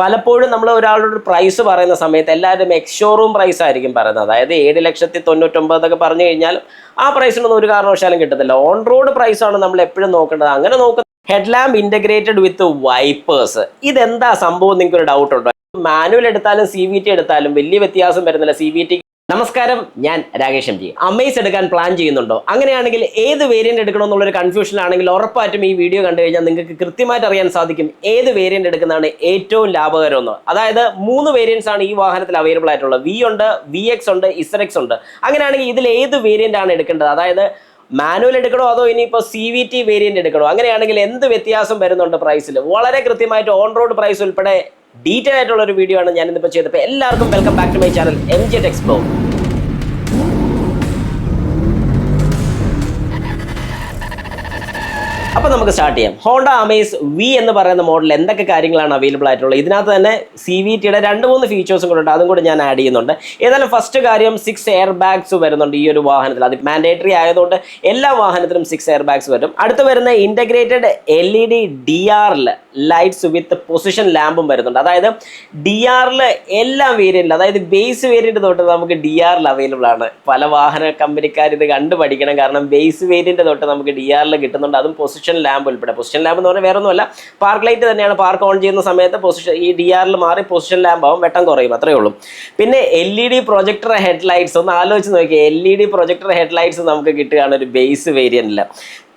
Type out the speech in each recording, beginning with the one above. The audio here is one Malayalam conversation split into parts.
പലപ്പോഴും നമ്മൾ ഒരാളുടെ പ്രൈസ് പറയുന്ന സമയത്ത് എല്ലാവരും എക്സ്-ഷോറൂം പ്രൈസ് ആയിരിക്കും പറയുന്നത്. അതായത് 7,99,000 എന്നൊക്കെ പറഞ്ഞു കഴിഞ്ഞാൽ ആ പ്രൈസിനൊന്നും ഒരു കാരണവശാലും കിട്ടത്തില്ല. ഓൺ റോഡ് പ്രൈസാണ് നമ്മൾ എപ്പോഴും നോക്കേണ്ടത്. അങ്ങനെ നോക്കുന്ന ഹെഡ് ലാമ്പ് ഇന്റഗ്രേറ്റഡ് വിത്ത് വൈപ്പേഴ്സ്, ഇതെന്താ സംഭവം? നിങ്ങൾക്ക് ഒരു ഡൗട്ട് ഉണ്ടോ? മാനുവൽ എടുത്താലും CVT എടുത്താലും വലിയ വ്യത്യാസം വരുന്നില്ല. CVT. നമസ്കാരം, ഞാൻ രാകേഷ് MG. അമേസ് എടുക്കാൻ പ്ലാൻ ചെയ്യുന്നുണ്ടോ? അങ്ങനെയാണെങ്കിൽ ഏത് വേരിയന്റ് എടുക്കണമെന്നുള്ളൊരു കൺഫ്യൂഷൻ ആണെങ്കിൽ ഉറപ്പായിട്ടും ഈ വീഡിയോ കണ്ടു കഴിഞ്ഞാൽ നിങ്ങൾക്ക് കൃത്യമായിട്ട് അറിയാൻ സാധിക്കും ഏത് വേരിയന്റ് എടുക്കുന്നതാണ് ഏറ്റവും ലാഭകരമെന്ന്. അതായത് 3 വേരിയൻസ് ആണ് ഈ വാഹനത്തിൽ അവൈലബിൾ ആയിട്ടുള്ളത്. V ഉണ്ട്, VX ഉണ്ട്, ZX ഉണ്ട്. അങ്ങനെയാണെങ്കിൽ ഇതിൽ ഏത് വേരിയന്റ് ആണ് എടുക്കേണ്ടത്? അതായത് മാനുവൽ എടുക്കണോ അതോ ഇനിയിപ്പോൾ CVT വേരിയന്റ് എടുക്കണോ? അങ്ങനെയാണെങ്കിൽ എന്ത് വ്യത്യാസം വരുന്നുണ്ട് പ്രൈസിൽ? വളരെ കൃത്യമായിട്ട് ഓൺ റോഡ് പ്രൈസ് ഉൾപ്പെടെ ഡീറ്റെയിൽ ആയിട്ടുള്ള ഒരു വീഡിയോ ആണ് ഞാൻ ഇന്നിപ്പോൾ ചെയ്തപ്പോൾ. എല്ലാവർക്കും welcome back to my channel MG Explore. അപ്പോൾ നമുക്ക് സ്റ്റാർട്ട് ചെയ്യാം. ഹോണ്ട അമേസ് V എന്ന് പറയുന്ന മോഡൽ എന്തൊക്കെ കാര്യങ്ങളാണ് അവൈലബിൾ ആയിട്ടുള്ളത്? ഇതിനകത്ത് തന്നെ CVTയുടെ 2-3 ഫീച്ചേഴ്സും കൂടെ ഉണ്ട്, അതും കൂടെ ഞാൻ ആഡ് ചെയ്യുന്നുണ്ട്. ഏതായാലും ഫസ്റ്റ് കാര്യം 6 എയർ ബാഗ്സ് വരുന്നുണ്ട് ഈ ഒരു വാഹനത്തിൽ. അത് മാൻഡേറ്ററി ആയതുകൊണ്ട് എല്ലാ വാഹനത്തിലും 6 എയർ ബാഗ്സ് വരും. അടുത്ത് വരുന്ന ഇന്റഗ്രേറ്റഡ് LED DRL ലൈറ്റ്സ് വിത്ത് പൊസിഷൻ ലാമ്പും വരുന്നുണ്ട്. അതായത് DRL എല്ലാ വേരിയന്റിലും, അതായത് ബേസ് വേരിയന്റ് തൊട്ട് നമുക്ക് DRL അവൈലബിൾ ആണ്. പല വാഹന കമ്പനിക്കാർ ഇത് കണ്ടുപഠിക്കണം. കാരണം ബേസ് വേരിയന്റ് തൊട്ട് നമുക്ക് DRL കിട്ടുന്നുണ്ട്, അതും പൊസിഷൻ ലാമ്പ് ഉൾപ്പെടെ. പൊസിഷൻ ലാമ്പ് എന്ന് പറഞ്ഞാൽ വേറെ ഒന്നുമല്ല, പാർക്ക് ലൈറ്റ് തന്നെയാണ്. പാർക്ക് ഓൺ ചെയ്യുന്ന സമയത്ത് ഈ DRL മാറി പൊസിഷൻ ലാമ്പ് ആവും, വെട്ടം കുറയും, അത്രേ ഉള്ളൂ. പിന്നെ LED പ്രൊജക്ടർ ഹെഡ്ലൈറ്റ്സ്, ഒന്ന് ആലോചിച്ച് നോക്കിയാൽ LED പ്രൊജക്ടർ ഹെഡ്ലൈറ്റ്സ് നമുക്ക് കിട്ടുകയാണ് ഒരു ബേസ് വേരിയന്റിൽ.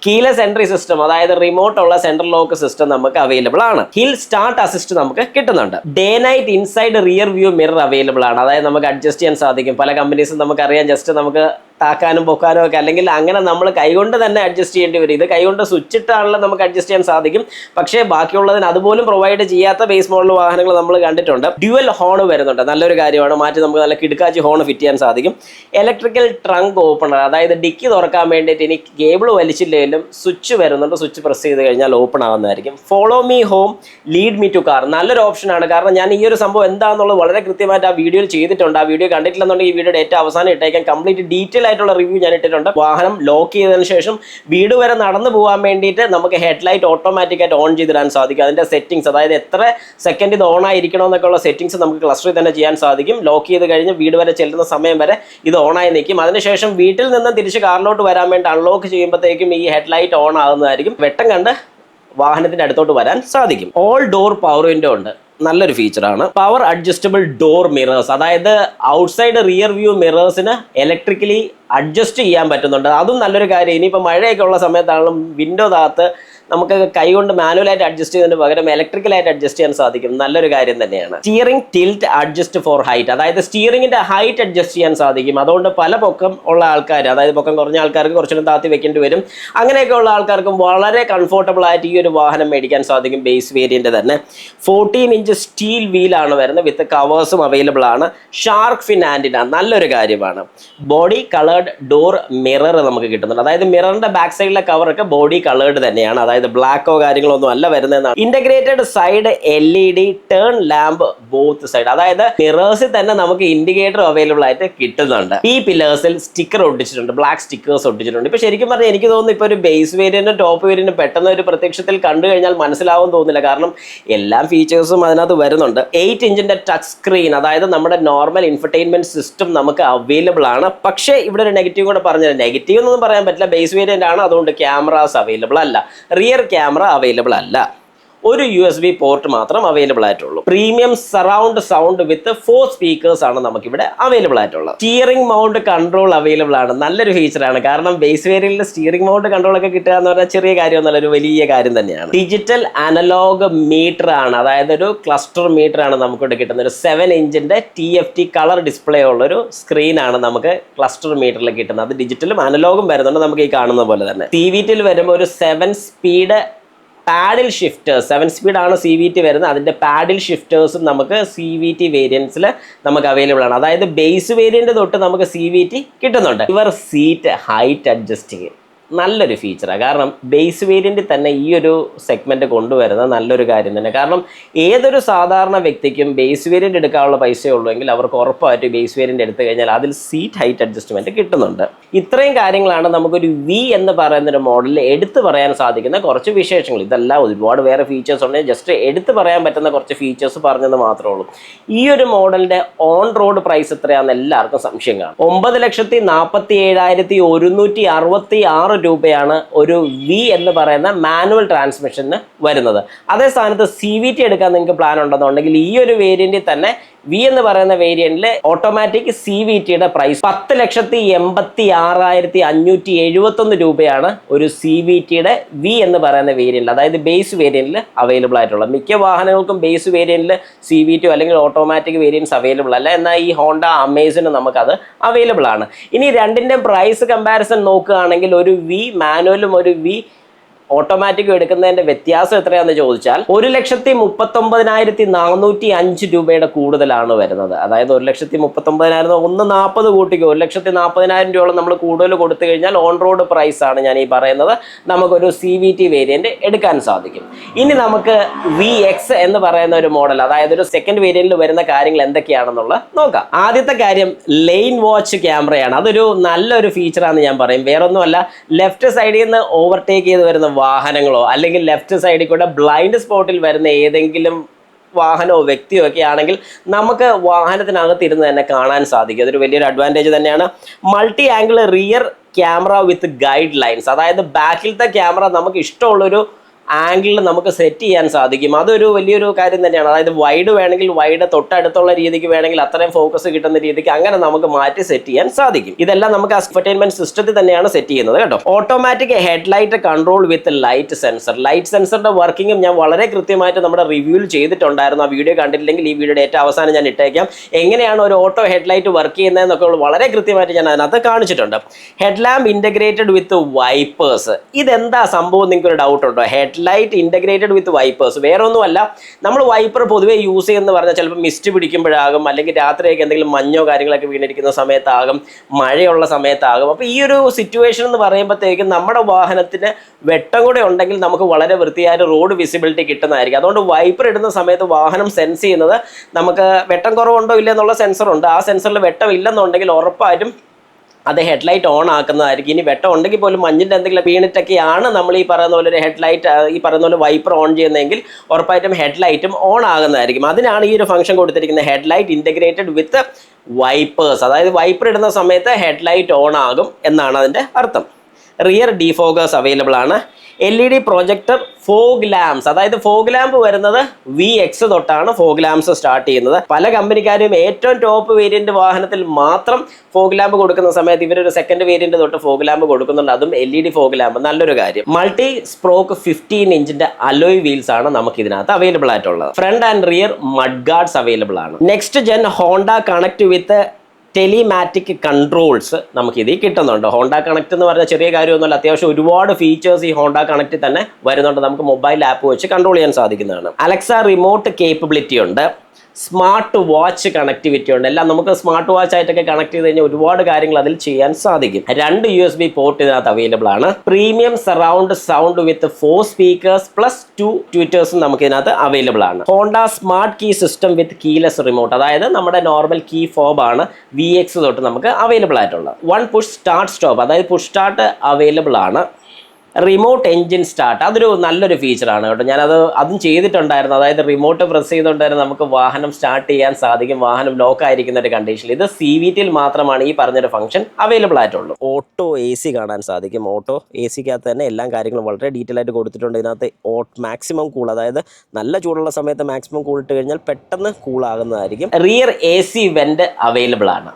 കീലെസ് എൻട്രി സിസ്റ്റം, അതായത് റിമോട്ട് ഉള്ള സെൻട്രൽ ലോക്ക് സിസ്റ്റം നമുക്ക് അവൈലബിൾ ആണ്. ഹിൽ സ്റ്റാർട്ട് അസിസ്റ്റ് നമുക്ക് കിട്ടുന്നുണ്ട്. Day night inside rear view mirror available ആണ്. അതായത് നമുക്ക് അഡ്ജസ്റ്റ് ചെയ്യാൻ സാധിക്കും. പല കമ്പനീസും നമുക്കറിയാം, ജസ്റ്റ് നമുക്ക് താക്കാനും പൊക്കാനും ഒക്കെ, അല്ലെങ്കിൽ അങ്ങനെ നമ്മൾ കൈകൊണ്ട് തന്നെ അഡ്ജസ്റ്റ് ചെയ്യേണ്ടി വരും. ഇത് കൈകൊണ്ട് സ്വിച്ച് ഇട്ടാണല്ലോ നമുക്ക് അഡ്ജസ്റ്റ് ചെയ്യാൻ സാധിക്കും. പക്ഷേ ബാക്കിയുള്ളതിന് അതുപോലും പ്രൊവൈഡ് ചെയ്യാത്ത ബേസ് മോഡൽ വാഹനങ്ങൾ നമ്മൾ കണ്ടിട്ടുണ്ട്. ഡ്യുവൽ ഹോൺ വരുന്നുണ്ട്, നല്ലൊരു കാര്യമാണ്. മാറ്റി നമുക്ക് നല്ല കിടുക്കാച്ചി ഹോൺ ഫിറ്റ് ചെയ്യാൻ സാധിക്കും. ഇലക്ട്രിക്കൽ ട്രങ്ക് ഓപ്പണർ, അതായത് ഡിക്കി തുറക്കാൻ വേണ്ടിയിട്ട് ഇനി കേബിൾ വലിച്ചില്ലെങ്കിലും സ്വിച്ച് വരുന്നുണ്ട്. സ്വിച്ച് പ്രസ് ചെയ്ത് കഴിഞ്ഞാൽ ഓപ്പൺ ആവുന്നതായിരിക്കും. Follow me home, lead me to car, നല്ലൊരു ഓപ്ഷനാണ്. കാരണം ഞാൻ ഈ ഒരു സംഭവം എന്താണെന്നുള്ളത് വളരെ കൃത്യമായിട്ട് ആ വീഡിയോയിൽ ചെയ്തിട്ടുണ്ട്. ആ വീഡിയോ കണ്ടിട്ടില്ലെന്നുണ്ടെങ്കിൽ ഈ വീഡിയോയുടെ ഏറ്റവും അവസാനം ഇട്ടേക്കാൻ കംപ്ലീറ്റ് ഡീറ്റെയിൽ ആയിട്ടുള്ള റിവ്യൂ ഞാൻ ഇട്ടിട്ടുണ്ട്. വാഹനം ലോക്ക് ചെയ്തതിനു ശേഷം വീട് വരെ നടന്നു പോകാൻ വേണ്ടിയിട്ട് നമുക്ക് ഹെഡ്ലൈറ്റ് ഓട്ടോമാറ്റിക് ആയിട്ട് ഓൺ ചെയ്തിടാൻ സാധിക്കും. അതിന്റെ സെറ്റിംഗ്സ്, അതായത് എത്ര സെക്കൻഡ് ഇത് ഓൺ ആയിരിക്കണം എന്നൊക്കെയുള്ള സെറ്റിംഗ്സ് നമുക്ക് ക്ലസ്റ്ററിൽ തന്നെ ചെയ്യാൻ സാധിക്കും. ലോക്ക് ചെയ്ത് കഴിഞ്ഞ് വീട് വരെ ചെല്ലുന്ന സമയം വരെ ഇത് ഓണായി നിൽക്കും. അതിനുശേഷം വീട്ടിൽ നിന്ന് തിരിച്ച് കാറിലോട്ട് വരാൻ വേണ്ടി അൺലോക്ക് ചെയ്യുമ്പോഴത്തേക്കും ഈ ഹെഡ്ലൈറ്റ് ഓൺ ആകുന്നതായിരിക്കും. വെട്ടം കണ്ട് വാഹനത്തിന്റെ അടുത്തോട്ട് വരാൻ സാധിക്കും. ഓൾ ഡോർ പവർ വിൻഡോ ഉണ്ട്, നല്ലൊരു ഫീച്ചറാണ്. പവർ അഡ്ജസ്റ്റബിൾ ഡോർ മിറേഴ്സ്, അതായത് ഔട്ട്സൈഡ് റിയർ വ്യൂ മിറേഴ്സിന് ഇലക്ട്രിക്കലി അഡ്ജസ്റ്റ് ചെയ്യാൻ പറ്റുന്നുണ്ട്. അതും നല്ലൊരു കാര്യം. ഇനിയിപ്പോൾ മഴയൊക്കെ ഉള്ള സമയത്താണെങ്കിലും വിൻഡോതകത്ത് നമുക്ക് കൈകൊണ്ട് മാനുവലായിട്ട് അഡ്ജസ്റ്റ് ചെയ്യുന്നതിന് പകരം ഇലക്ട്രിക്കലായിട്ട് അഡ്ജസ്റ്റ് ചെയ്യാൻ സാധിക്കും. നല്ലൊരു കാര്യം തന്നെയാണ്. Steering tilt adjust four height, അതായത് സ്റ്റിയറിംഗിന്റെ ഹൈറ്റ് അഡ്ജസ്റ്റ് ചെയ്യാൻ സാധിക്കും. അതുകൊണ്ട് പല പൊക്കം ഉള്ള ആൾക്കാർ, അതായത് പൊക്കം കുറഞ്ഞ ആൾക്കാർക്ക് കുറച്ചുകൂടി താത്തി വെക്കേണ്ടി വരും. അങ്ങനെയൊക്കെ ഉള്ള ആൾക്കാർക്കും വളരെ കംഫർട്ടബിൾ ആയിട്ട് ഈ ഒരു വാഹനം മേടിക്കാൻ സാധിക്കും. ബേസ് വേരിയന്റ് തന്നെ 14 ഇഞ്ച് സ്റ്റീൽ വീലാണ് വരുന്നത്, വിത്ത് കവേഴ്സും അവൈലബിൾ ആണ്. ഷാർക്ക് ഫിൻ ആന്റിന, നല്ലൊരു കാര്യമാണ്. ബോഡി കളേർഡ് ഡോർ മിറർ നമുക്ക് കിട്ടുന്നുണ്ട്. അതായത് മിററിന്റെ ബാക്ക് സൈഡിലെ കവറൊക്കെ ബോഡി കളേർഡ് തന്നെയാണ്, അതായത് ബ്ലാക്കോ കാര്യങ്ങളോ ഒന്നും അല്ല വരുന്നതെന്നാണ്. Integrated side LED turn lamp both side, അതായത് മിറേഴ്സിൽ തന്നെ നമുക്ക് ഇൻഡിക്കേറ്റർ അവൈലബിൾ ആയിട്ട് കിട്ടുന്നുണ്ട്. ഈ പില്ലേഴ്സിൽ സ്റ്റിക്കർ ഒട്ടിച്ചിട്ടുണ്ട്, ബ്ലാക്ക് സ്റ്റിക്കേഴ്സ് ഒട്ടിച്ചിട്ടുണ്ട്. ഇപ്പൊ ശരിക്കും പറഞ്ഞാൽ എനിക്ക് തോന്നുന്നു ഇപ്പൊ ഒരു ബേസ് വേരിയന്റും ടോപ്പ് വേരിയന്റും പെട്ടെന്ന് ഒരു പ്രത്യക്ഷത്തിൽ കണ്ടു കഴിഞ്ഞാൽ മനസ്സിലാവും തോന്നില്ല. കാരണം എല്ലാ ഫീച്ചേഴ്സും അതിനകത്ത് വരുന്നുണ്ട്. 8 ഇഞ്ചിന്റെ ടച്ച് സ്ക്രീൻ, അതായത് നമ്മുടെ നോർമൽ ഇൻഫർടൈൻമെന്റ് സിസ്റ്റം നമുക്ക് അവൈലബിൾ ആണ്. പക്ഷേ ഇവിടെ ഒരു നെഗറ്റീവ് കൂടെ പറഞ്ഞത്, നെഗറ്റീവ് എന്നൊന്നും പറയാൻ പറ്റില്ല, ബേസ് വേരിയന്റ് ആണ്, അതുകൊണ്ട് ക്യാമറാസ് അവൈലബിൾ അല്ല, റിയർ ക്യാമറ അവൈലബിൾ അല്ല. ഒരു USB പോർട്ട് മാത്രം അവൈലബിൾ ആയിട്ടുള്ളൂ. Premium surround sound with 4 speakers ആണ് നമുക്കിവിടെ അവൈലബിൾ ആയിട്ടുള്ളത്. സ്റ്റിയറിംഗ് മൗണ്ട് കൺട്രോൾ അവൈലബിൾ ആണ്, നല്ലൊരു ഫീച്ചറാണ്. കാരണം ബേസ് വേരിയന്റിൽ സ്റ്റിയറിംഗ് മൗണ്ട് കൺട്രോൾ ഒക്കെ കിട്ടുക എന്ന് പറഞ്ഞാൽ ചെറിയ കാര്യമൊന്നുമല്ല, ഒരു വലിയ കാര്യം തന്നെയാണ്. ഡിജിറ്റൽ അനലോഗ് മീറ്റർ ആണ്, അതായത് ഒരു ക്ലസ്റ്റർ മീറ്റർ ആണ് നമുക്കിവിടെ കിട്ടുന്നത്. ഒരു 7 ഇഞ്ചിന്റെ TFT കളർ ഡിസ്പ്ലേ ഉള്ള ഒരു സ്ക്രീനാണ് നമുക്ക് ക്ലസ്റ്റർ മീറ്ററിൽ കിട്ടുന്നത്. അത് ഡിജിറ്റലും അനലോഗും വരുന്നുണ്ട്, നമുക്ക് ഈ കാണുന്ന പോലെ തന്നെ. CVTയിൽ വരുമ്പോൾ ഒരു 7 സ്പീഡ് പാഡിൽ ഷിഫ്റ്റേഴ്സ്, 7 സ്പീഡാണ് CVT വരുന്നത്. അതിൻ്റെ പാഡിൽ ഷിഫ്റ്റേഴ്സും നമുക്ക് CVT വേരിയൻസിൽ നമുക്ക് അവൈലബിൾ ആണ്. അതായത് ബേസ് വേരിയന്റ് തൊട്ട് നമുക്ക് CVT കിട്ടുന്നുണ്ട്. ഇവർ സീറ്റ് ഹൈറ്റ് അഡ്ജസ്റ്റിങ് നല്ലൊരു ഫീച്ചറാണ്. കാരണം ബേസ് വേരിയൻറ്റിൽ തന്നെ ഈ ഒരു സെഗ്മെൻറ്റ് കൊണ്ടുവരുന്നത് നല്ലൊരു കാര്യം തന്നെ. കാരണം ഏതൊരു സാധാരണ വ്യക്തിക്കും ബേസ് വേരിയൻ്റ് എടുക്കാനുള്ള പൈസയേ ഉള്ളൂ എങ്കിൽ അവർക്ക് ഉറപ്പായിട്ട് ബേസ് വേരിയൻ്റ് എടുത്തു കഴിഞ്ഞാൽ അതിൽ സീറ്റ് ഹൈറ്റ് അഡ്ജസ്റ്റ്മെൻറ്റ് കിട്ടുന്നുണ്ട്. ഇത്രയും കാര്യങ്ങളാണ് നമുക്കൊരു വി എന്ന് പറയുന്നൊരു മോഡലിൽ എടുത്തു പറയാൻ സാധിക്കുന്ന കുറച്ച് വിശേഷങ്ങൾ. ഇതെല്ലാം ഒരുപാട് വേറെ ഫീച്ചേഴ്സ് ഉണ്ട്, ജസ്റ്റ് എടുത്തു പറയാൻ പറ്റുന്ന കുറച്ച് ഫീച്ചേഴ്സ് പറഞ്ഞെന്ന് മാത്രമേ ഉള്ളൂ. ഈ ഒരു മോഡലിൻ്റെ ഓൺ റോഡ് പ്രൈസ് എത്രയാണെന്ന് എല്ലാവർക്കും സംശയം കാണും. 9,47,166 രൂപയാണ് ഒരു വി എന്ന് പറയുന്ന മാനുവൽ ട്രാൻസ്മിഷന് വരുന്നത്. അതേ സ്ഥാനത്ത് CVT എടുക്കാൻ നിങ്ങൾക്ക് പ്ലാൻ ഉണ്ടെന്നുണ്ടെങ്കിൽ ഈ ഒരു വേരിയന്റിൽ തന്നെ വി എന്ന് പറയുന്ന വേരിയന്റിൽ ഓട്ടോമാറ്റിക് CVTയുടെ പ്രൈസ് 10,86,571 രൂപയാണ് ഒരു CVTയുടെ വി എന്ന് പറയുന്ന വേരിയന്റിൽ, അതായത് ബേസ് വേരിയന്റിൽ അവൈലബിൾ ആയിട്ടുള്ളത്. മിക്ക വാഹനങ്ങൾക്കും ബേസ് വേരിയന്റിൽ CVT അല്ലെങ്കിൽ ഓട്ടോമാറ്റിക് വേരിയൻസ് അവൈലബിൾ അല്ല. എന്നാൽ ഈ ഹോണ്ട അമേസിന് നമുക്കത് അവൈലബിൾ ആണ്. ഇനി രണ്ടിൻ്റെ പ്രൈസ് കമ്പാരിസൺ നോക്കുകയാണെങ്കിൽ ഒരു വി മാനുവലും ഒരു വി ഓട്ടോമാറ്റിക്കും എടുക്കുന്നതിൻ്റെ വ്യത്യാസം എത്രയാണെന്ന് ചോദിച്ചാൽ 1,39,405 രൂപയുടെ കൂടുതലാണ് വരുന്നത്. അതായത് 1,39,000 140 കൂട്ടിക്കോ 1,40,000 രൂപയോളം നമ്മൾ കൂടുതൽ കൊടുത്തു കഴിഞ്ഞാൽ ഓൺ റോഡ് പ്രൈസ് ആണ് ഞാൻ ഈ പറയുന്നത്. നമുക്കൊരു CVT വേരിയന്റ് എടുക്കാൻ സാധിക്കും. ഇനി നമുക്ക് VX എന്ന് പറയുന്ന ഒരു മോഡൽ, അതായത് ഒരു സെക്കൻഡ് വേരിയന്റിൽ വരുന്ന കാര്യങ്ങൾ എന്തൊക്കെയാണെന്നുള്ളത് നോക്കാം. ആദ്യത്തെ കാര്യം ലെയിൻ വാച്ച് ക്യാമറയാണ്. അതൊരു നല്ലൊരു ഫീച്ചറാണെന്ന് ഞാൻ പറയും. വേറൊന്നുമല്ല, ലെഫ്റ്റ് സൈഡിൽ നിന്ന് ഓവർടേക്ക് ചെയ്ത് വരുന്ന വാഹനങ്ങളോ അല്ലെങ്കിൽ ലെഫ്റ്റ് സൈഡിൽ കൂടെ ബ്ലൈൻഡ് സ്പോട്ടിൽ വരുന്ന ഏതെങ്കിലും വാഹനമോ വ്യക്തിയോ ഒക്കെ ആണെങ്കിൽ നമുക്ക് വാഹനത്തിനകത്ത് ഇരുന്ന് തന്നെ കാണാൻ സാധിക്കും. അതൊരു വലിയൊരു അഡ്വാൻറ്റേജ് തന്നെയാണ്. മൾട്ടി ആംഗിൾ റിയർ ക്യാമറ വിത്ത് ഗൈഡ് ലൈൻസ്, അതായത് ബാക്കിലത്തെ ക്യാമറ നമുക്ക് ഇഷ്ടമുള്ളൊരു ആംഗിളിൽ നമുക്ക് സെറ്റ് ചെയ്യാൻ സാധിക്കും. അതൊരു വലിയൊരു കാര്യം തന്നെയാണ്. അതായത് വൈഡ് വേണമെങ്കിൽ വൈഡ്, തൊട്ടടുത്തുള്ള രീതിക്ക് വേണമെങ്കിൽ അത്രയും ഫോക്കസ് കിട്ടുന്ന രീതിക്ക് അങ്ങനെ നമുക്ക് മാറ്റി സെറ്റ് ചെയ്യാൻ സാധിക്കും. ഇതെല്ലാം നമുക്ക് എൻ്റർടൈൻമെന്റ് സിസ്റ്റത്തിൽ തന്നെയാണ് സെറ്റ് ചെയ്യുന്നത് കേട്ടോ. Automatic headlight control with light sensor. Light സെൻസറിന്റെ വർക്കിംഗും ഞാൻ വളരെ കൃത്യമായിട്ട് നമ്മുടെ റിവ്യൂവിൽ ചെയ്തിട്ടുണ്ടായിരുന്നു. ആ വീഡിയോ കണ്ടിട്ടില്ലെങ്കിൽ ഈ വീഡിയോയുടെ ഏറ്റവും അവസാനം ഞാൻ ഇട്ടേക്കാം. എങ്ങനെയാണ് ഒരു ഓട്ടോ ഹെഡ്ലൈറ്റ് വർക്ക് ചെയ്യുന്നതെന്നൊക്കെ വളരെ കൃത്യമായിട്ട് ഞാൻ അതിനകത്ത് കാണിച്ചിട്ടുണ്ട്. ഹെഡ്ലാമ്പ് ഇൻ്റഗ്രേറ്റഡ് വിത്ത് വൈപ്പേഴ്സ്. ഇതെന്താ സംഭവം, നിങ്ങൾക്ക് ഒരു ഡൗട്ട് ഉണ്ടോ? ലൈറ്റ് ഇൻ്റഗ്രേറ്റഡ് വിത്ത് വൈപ്പേഴ്സ് വേറെ ഒന്നുമല്ല, നമ്മൾ വൈപ്പർ പൊതുവേ യൂസ് ചെയ്യുന്നത് പറഞ്ഞാൽ ചിലപ്പോൾ മിസ്റ്റ് പിടിക്കുമ്പോഴാകും, അല്ലെങ്കിൽ രാത്രിയൊക്കെ എന്തെങ്കിലും മഞ്ഞോ കാര്യങ്ങളൊക്കെ വീണിരിക്കുന്ന സമയത്താകും, മഴയുള്ള സമയത്താകും. അപ്പോൾ ഈ ഒരു സിറ്റുവേഷൻ എന്ന് പറയുമ്പോഴത്തേക്കും നമ്മുടെ വാഹനത്തിന് വെട്ടം കൂടെ ഉണ്ടെങ്കിൽ നമുക്ക് വളരെ വൃത്തിയായിട്ട് റോഡ് വിസിബിലിറ്റി കിട്ടുന്നതായിരിക്കും. അതുകൊണ്ട് വൈപ്പർ ഇടുന്ന സമയത്ത് വാഹനം സെൻസ് ചെയ്യുന്നത് നമുക്ക് വെട്ടം കുറവുണ്ടോ ഇല്ല എന്നുള്ള സെൻസറുണ്ട്. ആ സെൻസറിൽ വെട്ടം ഇല്ലെന്നുണ്ടെങ്കിൽ ഉറപ്പായിട്ടും അത് ഹെഡ്ലൈറ്റ് ഓൺ ആക്കുന്നതായിരിക്കും. ഇനി വെട്ടം ഉണ്ടെങ്കിൽ പോലും മഞ്ഞിൻ്റെ എന്തെങ്കിലും വീണിട്ടൊക്കെയാണ് നമ്മൾ ഈ പറയുന്ന പോലെ ഒരു ഹെഡ്ലൈറ്റ്, ഈ പറയുന്ന പോലെ വൈപ്പർ ഓൺ ചെയ്യുന്നതെങ്കിൽ ഉറപ്പായിട്ടും ഹെഡ്ലൈറ്റും ഓൺ ആകുന്നതായിരിക്കും. അതിനാണ് ഈ ഒരു ഫംഗ്ഷൻ കൊടുത്തിരിക്കുന്നത്, ഹെഡ്ലൈറ്റ് ഇൻ്റഗ്രേറ്റഡ് വിത്ത് വൈപ്പേഴ്സ്. അതായത് വൈപ്പർ ഇടുന്ന സമയത്ത് ഹെഡ്ലൈറ്റ് ഓൺ ആകും എന്നാണ് അതിൻ്റെ അർത്ഥം. റിയർ ഡിഫോഗേഴ്സ് അവൈലബിൾ ആണ്. LED പ്രൊജക്ടർ, ഫോഗ് ലാംപ്സ്, അതായത് ഫോഗ് ലാമ്പ് വരുന്നത് VX തൊട്ടാണ് ഫോഗ് ലാംപ്സ് സ്റ്റാർട്ട് ചെയ്യുന്നത്. പല കമ്പനിക്കാരും ഏറ്റവും ടോപ്പ് വേരിയന്റ് വാഹനത്തിൽ മാത്രം ഫോഗ് ലാമ്പ് കൊടുക്കുന്ന സമയത്ത് ഇവരൊരു സെക്കൻഡ് വേരിയന്റ് തൊട്ട് ഫോഗ് ലാമ്പ് കൊടുക്കുന്നുണ്ട്, അതും LED ഫോഗ് ലാമ്പ്. നല്ലൊരു കാര്യം. മൾട്ടി സ്പ്രോക്ക് 15 ഇഞ്ചിന്റെ അലോയ് വീൽസ് ആണ് നമുക്ക് ഇതിനകത്ത് അവൈലബിൾ ആയിട്ടുള്ളത്. Front and rear mud guards available ആണ്. Next gen Honda connect with telematic controls നമുക്കിതിൽ കിട്ടുന്നുണ്ട്. ഹോണ്ട കണക്ട് എന്ന് പറഞ്ഞാൽ ചെറിയ കാര്യമൊന്നുമല്ല, അത്യാവശ്യം ഒരുപാട് ഫീച്ചേഴ്സ് ഈ ഹോണ്ട കണക്റ്റിൽ തന്നെ വരുന്നുണ്ട്. നമുക്ക് മൊബൈൽ ആപ്പ് വെച്ച് കൺട്രോൾ ചെയ്യാൻ സാധിക്കുന്നതാണ്. അലക്സ റിമോട്ട് കേപ്പബിലിറ്റി ഉണ്ട്. സ്മാർട്ട് വാച്ച് കണക്ടിവിറ്റി ഉണ്ട്. എല്ലാം നമുക്ക് സ്മാർട്ട് വാച്ച് ആയിട്ടൊക്കെ കണക്ട് ചെയ്ത് കഴിഞ്ഞാൽ ഒരുപാട് കാര്യങ്ങൾ അതിൽ ചെയ്യാൻ സാധിക്കും. 2 USB പോർട്ട് ഇതിനകത്ത് അവൈലബിൾ ആണ്. Premium surround sound with 4 speakers plus 2 ട്വിറ്റേഴ്സും നമുക്ക് ഇതിനകത്ത് അവൈലബിൾ ആണ്. Honda smart key system with keyless remote, അതായത് നമ്മുടെ നോർമൽ കീ ഫോബ് ആണ് VX തൊട്ട് നമുക്ക് അവൈലബിൾ ആയിട്ടുള്ളത്. 1 പുഷ് സ്റ്റാർട്ട് സ്റ്റോപ്പ്, അതായത് പുഷ് സ്റ്റാർട്ട് അവൈലബിൾ ആണ്. റിമോട്ട് എൻജിൻ സ്റ്റാർട്ട്, അതൊരു നല്ലൊരു ഫീച്ചറാണ് കേട്ടോ. അതും ചെയ്തിട്ടുണ്ടായിരുന്നു. അതായത് റിമോട്ട് പ്രസ് ചെയ്തുകൊണ്ടായിരുന്നു നമുക്ക് വാഹനം സ്റ്റാർട്ട് ചെയ്യാൻ സാധിക്കും, വാഹനം ലോക്ക് ആയിരിക്കുന്ന ഒരു കണ്ടീഷനിൽ. ഇത് CVTയിൽ മാത്രമാണ് ഈ പറഞ്ഞൊരു ഫംഗ്ഷൻ അവൈലബിൾ ആയിട്ടുള്ളൂ. ഓട്ടോ AC കാണാൻ സാധിക്കും. ഓട്ടോ ACക്കകത്ത് തന്നെ എല്ലാ കാര്യങ്ങളും വളരെ ഡീറ്റെയിൽ ആയിട്ട് കൊടുത്തിട്ടുണ്ട്. ഇതിനകത്ത് മാക്സിമം കൂൾ, അതായത് നല്ല ചൂടുള്ള സമയത്ത് മാക്സിമം കൂൾ ഇട്ട് കഴിഞ്ഞാൽ പെട്ടെന്ന് കൂളാകുന്നതായിരിക്കും. റിയർ AC വെന്റ് അവൈലബിൾ ആണ്.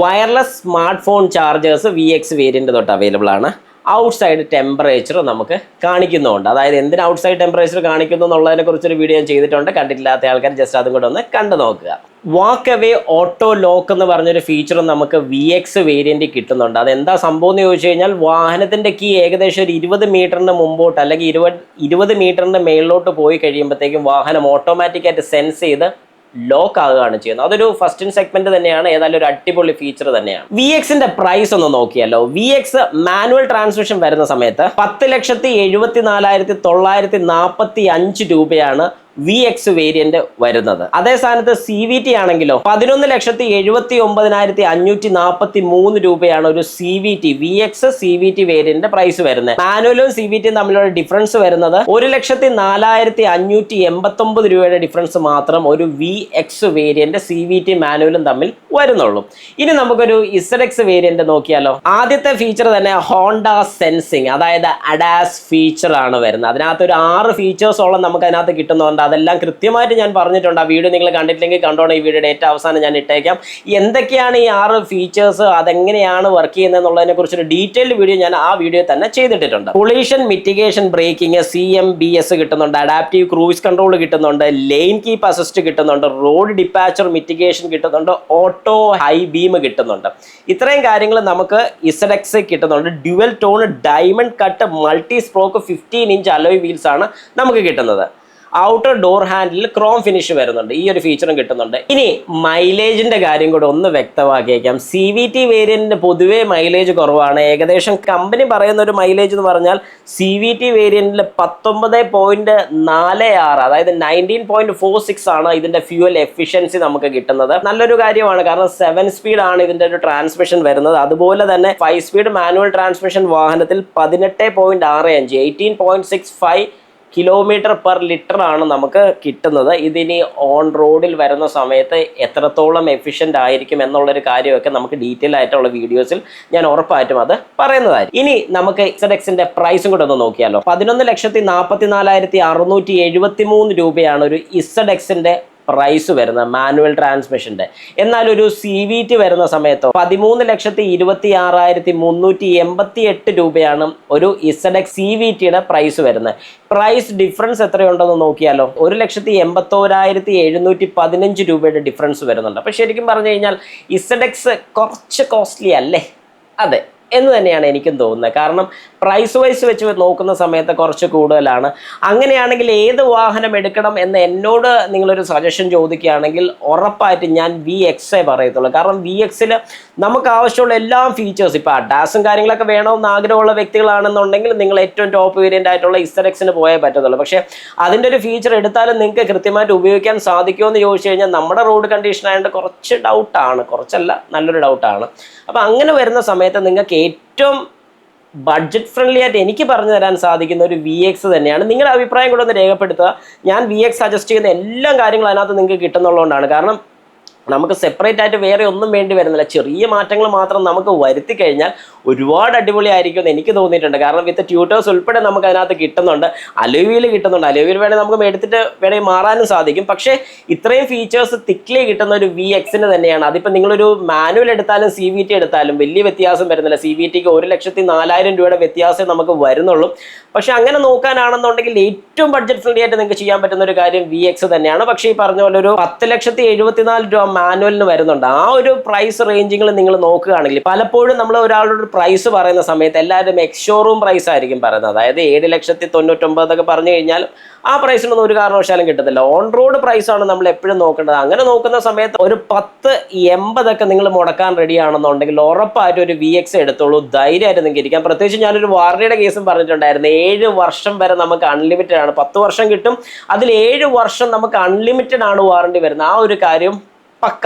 Wireless smart phone chargers VX variant തൊട്ട് അവൈലബിൾ ആണ്. ഔട്ട്സൈഡ് ടെമ്പറേച്ചർ നമുക്ക് കാണിക്കുന്നുണ്ട്. അതായത് എന്തിന് ഔട്ട്സൈഡ് ടെമ്പറേച്ചർ കാണിക്കുന്നു എന്നുള്ളതിനെ കുറിച്ചൊരു വീഡിയോ ഞാൻ ചെയ്തിട്ടുണ്ട്. കണ്ടിട്ടില്ലാത്ത ആൾക്കാർ ജസ്റ്റ് അതും കൂടെ ഒന്ന് കണ്ടു നോക്കുക. വാക്ക് അവേ ഓട്ടോ ലോക്ക് എന്ന് പറഞ്ഞൊരു ഫീച്ചറും നമുക്ക് VX വേരിയന്റിൽ കിട്ടുന്നുണ്ട്. അതെന്താ സംഭവം എന്ന് ചോദിച്ചു കഴിഞ്ഞാൽ, വാഹനത്തിന്റെ കീ ഏകദേശം ഒരു 20 മീറ്ററിന് മുമ്പോട്ട് അല്ലെങ്കിൽ 20 മീറ്ററിന്റെ മേളിലോട്ട് പോയി കഴിയുമ്പോഴത്തേക്കും വാഹനം ഓട്ടോമാറ്റിക്കായിട്ട് സെൻസ് ചെയ്ത് ലോക്ക് ആകുകയാണ് ചെയ്യുന്നത്. അതൊരു ഫസ്റ്റ് ഇൻ സെഗ്മെന്റ് തന്നെയാണ്, ഏതായാലും ഒരു അടിപൊളി ഫീച്ചർ തന്നെയാണ്. VXന്റെ പ്രൈസ് ഒന്ന് നോക്കിയല്ലോ. VX മാനുവൽ ട്രാൻസ്മിഷൻ വരുന്ന സമയത്ത് 10,74,945 രൂപയാണ് VX വേരിയന്റ് വരുന്നത്. അതേ സ്ഥാനത്ത് CVT ആണെങ്കിലോ 11,79,543 രൂപയാണ് ഒരു CVT VX CVT വേരിയന്റിന്റെ പ്രൈസ് വരുന്നത്. മാനുവലും CVTയും തമ്മിലുള്ള ഡിഫറൻസ് വരുന്നത് 1,04,589 രൂപയുടെ ഡിഫറൻസ് മാത്രം ഒരു VX വേരിയന്റ് CVT മാനുവലും തമ്മിൽ വരുന്നുള്ളൂ. ഇനി നമുക്കൊരു ZX വേരിയന്റ് നോക്കിയാലോ. ആദ്യത്തെ ഫീച്ചർ തന്നെ ഹോണ്ട സെൻസിങ്, അതായത് ADAS ഫീച്ചർ ആണ് വരുന്നത്. അതിനകത്ത് ഒരു 6 ഫീച്ചേഴ്സോളം നമുക്ക് അതിനകത്ത് കിട്ടുന്നുണ്ട്. അതെല്ലാം കൃത്യമായിട്ട് ഞാൻ പറഞ്ഞിട്ടുണ്ട്. ആ വീഡിയോ നിങ്ങൾ കണ്ടിട്ടില്ലെങ്കിൽ കണ്ടോണം, ഈ വീഡിയോ ഡേറ്റ് അവസാനം ഞാൻ ഇട്ടേക്കാം. എന്തൊക്കെയാണ് ഈ 6 ഫീച്ചേഴ്സ്, അതെങ്ങനെയാണ് വർക്ക് ചെയ്യുന്നത് എന്നുള്ളതിനെ കുറിച്ചൊരു ഡീറ്റെയിൽഡ് വീഡിയോ ഞാൻ ആ വീഡിയോ തന്നെ ചെയ്തിട്ടുണ്ട്. കൊളീഷൻ മിറ്റിഗേഷൻ ബ്രേക്കിംഗ്, CMBS കിട്ടുന്നുണ്ട്, അഡാപ്റ്റീവ് ക്രൂയിസ് കൺട്രോൾ കിട്ടുന്നുണ്ട്, ലെയിൻ കീപ്പ് അസിസ്റ്റ് കിട്ടുന്നുണ്ട്, റോഡ് ഡിപ്പാച്ചർ മിറ്റിഗേഷൻ കിട്ടുന്നുണ്ട്, ഓട്ടോ ഹൈ ബീം കിട്ടുന്നുണ്ട്. ഇത്രയും കാര്യങ്ങൾ നമുക്ക് ZX കിട്ടുന്നുണ്ട്. Dual tone diamond cut multi stroke 15 inch alloy wheels ആണ് നമുക്ക് കിട്ടുന്നത്. Outer door handle Chrome finish വരുന്നുണ്ട്. ഈ ഒരു ഫീച്ചറും കിട്ടുന്നുണ്ട്. ഇനി മൈലേജിന്റെ കാര്യം കൂടെ ഒന്ന് വ്യക്തമാക്കിയേക്കാം. CVT വേരിയന്റിന് പൊതുവേ മൈലേജ് കുറവാണ്. ഏകദേശം കമ്പനി പറയുന്ന ഒരു മൈലേജ് എന്ന് പറഞ്ഞാൽ CVT വേരിയന്റിൽ 19.46, അതായത് 19.46 ആണ് ഇതിന്റെ ഫ്യൂവൽ എഫിഷ്യൻസി നമുക്ക് കിട്ടുന്നത്. നല്ലൊരു കാര്യമാണ്, കാരണം 7 സ്പീഡ് ആണ് ഇതിന്റെ ഒരു ട്രാൻസ്മിഷൻ വരുന്നത്. അതുപോലെ തന്നെ 5 സ്പീഡ് മാനുവൽ ട്രാൻസ്മിഷൻ വാഹനത്തിൽ 18.65 18.65 കിലോമീറ്റർ പെർ ലിറ്റർ ആണ് നമുക്ക് കിട്ടുന്നത്. ഇതിനി ഓൺ റോഡിൽ വരുന്ന സമയത്ത് എത്രത്തോളം എഫിഷ്യൻ്റ് ആയിരിക്കും എന്നുള്ളൊരു കാര്യമൊക്കെ നമുക്ക് ഡീറ്റെയിൽ ആയിട്ടുള്ള വീഡിയോസിൽ ഞാൻ ഉറപ്പായിട്ടും അത് പറയുന്നതായിരിക്കും. ഇനി നമുക്ക് ZXന്റെ പ്രൈസും കൂടെ ഒന്ന് നോക്കിയാലോ. 11,44,673 രൂപയാണ് ഒരു ZXന്റെ പ്രൈസ് വരുന്നത് മാനുവൽ ട്രാൻസ്മിഷന്റെ. എന്നാൽ ഒരു CVT വരുന്ന സമയത്തോ 13,26,388 രൂപയാണ് ഒരു ZX CVTയുടെ പ്രൈസ് വരുന്നത്. പ്രൈസ് ഡിഫറൻസ് എത്രയുണ്ടെന്ന് നോക്കിയാലോ. 1,81,715 രൂപയുടെ ഡിഫറൻസ് വരുന്നുണ്ട്. അപ്പൊ ശരിക്കും പറഞ്ഞു കഴിഞ്ഞാൽ ZX കുറച്ച് കോസ്റ്റ്ലി അല്ലേ? അതെ എന്ന് തന്നെയാണ് എനിക്കും തോന്നുന്നത്. കാരണം പ്രൈസ് വൈസ് വെച്ച് നോക്കുന്ന സമയത്ത് കുറച്ച് കൂടുതലാണ്. അങ്ങനെയാണെങ്കിൽ ഏത് വാഹനം എടുക്കണം എന്ന് എന്നോട് നിങ്ങളൊരു സജഷൻ ചോദിക്കുകയാണെങ്കിൽ ഉറപ്പായിട്ടും ഞാൻ VX പറയത്തുള്ളൂ. കാരണം VXൽ നമുക്ക് ആവശ്യമുള്ള എല്ലാ ഫീച്ചേഴ്സ്, ഇപ്പോൾ അഡാസും കാര്യങ്ങളൊക്കെ വേണമെന്ന് ആഗ്രഹമുള്ള വ്യക്തികളാണെന്നുണ്ടെങ്കിൽ നിങ്ങൾ ഏറ്റവും ടോപ്പ് വേരിയൻ്റ് ആയിട്ടുള്ള ZXന് പോയേ പറ്റത്തുള്ളൂ. പക്ഷേ അതിൻ്റെ ഒരു ഫീച്ചർ എടുത്താലും നിങ്ങൾക്ക് കൃത്യമായിട്ട് ഉപയോഗിക്കാൻ സാധിക്കുമോ എന്ന് ചോദിച്ചു കഴിഞ്ഞാൽ നമ്മുടെ റോഡ് കണ്ടീഷൻ ആയതുകൊണ്ട് കുറച്ച് ഡൗട്ടാണ്, കുറച്ചല്ല നല്ലൊരു ഡൗട്ടാണ്. അപ്പോൾ അങ്ങനെ വരുന്ന സമയത്ത് നിങ്ങൾക്ക് ഏറ്റവും ബഡ്ജറ്റ് ഫ്രണ്ട്ലി ആയിട്ട് എനിക്ക് പറഞ്ഞു തരാൻ സാധിക്കുന്ന ഒരു VX തന്നെയാണ്. നിങ്ങളുടെ അഭിപ്രായം കൂടെ ഒന്ന് രേഖപ്പെടുത്തുക. ഞാൻ VX സജസ്റ്റ് ചെയ്യുന്ന എല്ലാ കാര്യങ്ങളും അതിനകത്ത് നിങ്ങൾക്ക് കിട്ടുന്നുള്ളതുകൊണ്ടാണ്. കാരണം നമുക്ക് സെപ്പറേറ്റ് ആയിട്ട് വേറെ ഒന്നും വേണ്ടി വരുന്നില്ല. ചെറിയ മാറ്റങ്ങൾ മാത്രം നമുക്ക് വരുത്തി കഴിഞ്ഞാൽ ഒരുപാട് അടിപൊളിയായിരിക്കും എന്ന് എനിക്ക് തോന്നിയിട്ടുണ്ട്. കാരണം വിത്ത് ട്യൂട്ടേഴ്സ് ഉൾപ്പെടെ നമുക്ക് അതിനകത്ത് കിട്ടുന്നുണ്ട്, അലോയ് വീൽ കിട്ടുന്നുണ്ട്. അലോയ് വീൽ വേണമെങ്കിൽ നമുക്ക് എടുത്തിട്ട് വേണമെങ്കിൽ മാറാനും സാധിക്കും. പക്ഷേ ഇത്രയും ഫീച്ചേഴ്സ് തിക്ലി കിട്ടുന്ന ഒരു VXന് തന്നെയാണ്. അതിപ്പോൾ നിങ്ങളൊരു മാനുവൽ എടുത്താലും CVT എടുത്താലും വലിയ വ്യത്യാസം വരുന്നില്ല. CVTക്ക് 1,04,000 രൂപയുടെ വ്യത്യാസം നമുക്ക് വരുന്നുള്ളൂ. പക്ഷെ അങ്ങനെ നോക്കാനാണെന്നുണ്ടെങ്കിൽ ഏറ്റവും ബഡ്ജറ്റ് ഫ്രണ്ട്ലി ആയിട്ട് നിങ്ങൾക്ക് ചെയ്യാൻ പറ്റുന്ന ഒരു കാര്യം VX തന്നെയാണ്. പക്ഷേ ഈ പറഞ്ഞ പോലെ ഒരു 10,74,000 രൂപ മാനുവലിന് വരുന്നുണ്ട്. ആ ഒരു പ്രൈസ് റേഞ്ചിങ്ങിൽ നിങ്ങൾ നോക്കുകയാണെങ്കിൽ പലപ്പോഴും നമ്മൾ ഒരാളുടെ പ്രൈസ് പറയുന്ന സമയത്ത് എല്ലാവരും എക്സ് ഷോറൂം പ്രൈസ് ആയിരിക്കും പറയുന്നത്. അതായത് 7,99,000 എന്നൊക്കെ പറഞ്ഞു കഴിഞ്ഞാൽ ആ പ്രൈസിനൊന്നും ഒരു കാരണവശാലും കിട്ടത്തില്ല. ഓൺ റോഡ് പ്രൈസാണ് നമ്മൾ എപ്പോഴും നോക്കേണ്ടത്. അങ്ങനെ നോക്കുന്ന സമയത്ത് ഒരു 10,80 നിങ്ങൾ മുടക്കാൻ റെഡി ആണെന്നുണ്ടെങ്കിൽ ഉറപ്പായിട്ട് ഒരു VX എടുത്തോളൂ. ധൈര്യമായിട്ട് നിങ്ങൾക്ക് ഇരിക്കാം. പ്രത്യേകിച്ച് ഞാനൊരു വാറണ്ടിയുടെ കേസും പറഞ്ഞിട്ടുണ്ടായിരുന്നു. 7 വർഷം വരെ നമുക്ക് അൺലിമിറ്റഡ് ആണ്. 10 വർഷം കിട്ടും, അതിൽ 7 വർഷം നമുക്ക് അൺലിമിറ്റഡ് ആണ് വാറണ്ടി വരുന്നത്. ആ ഒരു കാര്യം പക്ക.